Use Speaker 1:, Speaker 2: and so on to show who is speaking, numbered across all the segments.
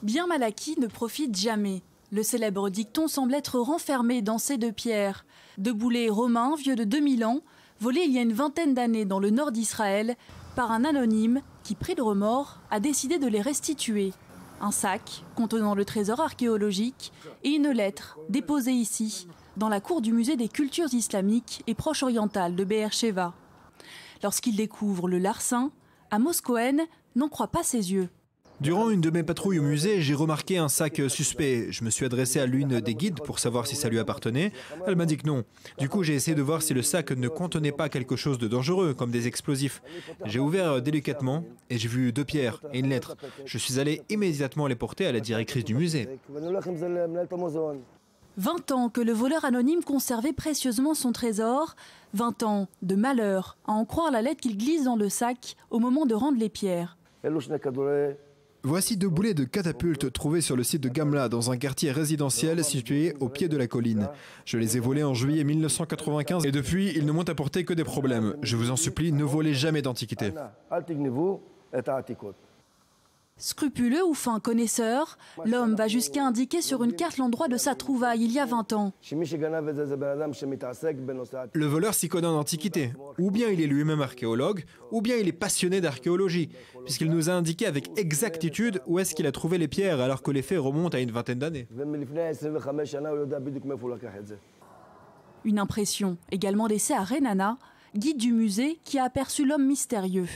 Speaker 1: Bien mal acquis ne profite jamais. Le célèbre dicton semble être renfermé dans ces deux pierres. Deux boulets romains vieux de 2000 ans, volés il y a une vingtaine d'années dans le nord d'Israël par un anonyme qui, pris de remords, a décidé de les restituer. Un sac contenant le trésor archéologique et une lettre déposée ici, dans la cour du musée des cultures islamiques et proche-orientales de Be'er Sheva. Lorsqu'il découvre le larcin, Amos Cohen n'en croit pas ses yeux.
Speaker 2: Durant une de mes patrouilles au musée, j'ai remarqué un sac suspect. Je me suis adressé à l'une des guides pour savoir si ça lui appartenait. Elle m'a dit que non. Du coup, j'ai essayé de voir si le sac ne contenait pas quelque chose de dangereux, comme des explosifs. J'ai ouvert délicatement et j'ai vu deux pierres et une lettre. Je suis allé immédiatement les porter à la directrice du musée.
Speaker 1: 20 ans que le voleur anonyme conservait précieusement son trésor. 20 ans de malheur, à en croire la lettre qu'il glisse dans le sac au moment de rendre les pierres.
Speaker 2: Voici deux boulets de catapulte trouvés sur le site de Gamla, dans un quartier résidentiel situé au pied de la colline. Je les ai volés en juillet 1995 et depuis, ils ne m'ont apporté que des problèmes. Je vous en supplie, ne volez jamais d'antiquités.
Speaker 1: Scrupuleux ou fin connaisseur, l'homme va jusqu'à indiquer sur une carte l'endroit de sa trouvaille il y a 20 ans.
Speaker 2: Le voleur s'y connaît en antiquité. Ou bien il est lui-même archéologue, ou bien il est passionné d'archéologie, puisqu'il nous a indiqué avec exactitude où est-ce qu'il a trouvé les pierres alors que les faits remontent à une vingtaine d'années.
Speaker 1: Une impression également laissée à Renana, guide du musée, qui a aperçu l'homme mystérieux.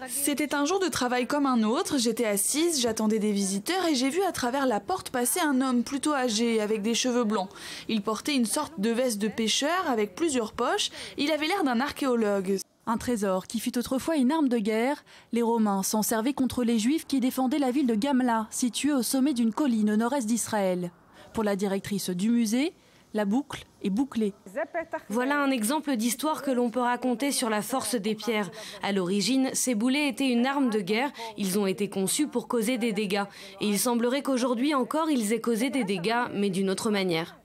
Speaker 3: C'était un jour de travail comme un autre, j'étais assise, j'attendais des visiteurs et j'ai vu à travers la porte passer un homme plutôt âgé avec des cheveux blonds. Il portait une sorte de veste de pêcheur avec plusieurs poches, il avait l'air d'un archéologue.
Speaker 1: Un trésor qui fut autrefois une arme de guerre. Les Romains s'en servaient contre les Juifs qui défendaient la ville de Gamla, située au sommet d'une colline au nord-est d'Israël. Pour la directrice du musée, la boucle est bouclée.
Speaker 4: Voilà un exemple d'histoire que l'on peut raconter sur la force des pierres. À l'origine, ces boulets étaient une arme de guerre. Ils ont été conçus pour causer des dégâts. Et il semblerait qu'aujourd'hui encore, ils aient causé des dégâts, mais d'une autre manière.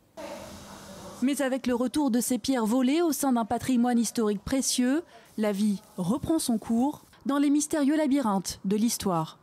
Speaker 1: Mais avec le retour de ces pierres volées au sein d'un patrimoine historique précieux, la vie reprend son cours dans les mystérieux labyrinthes de l'histoire.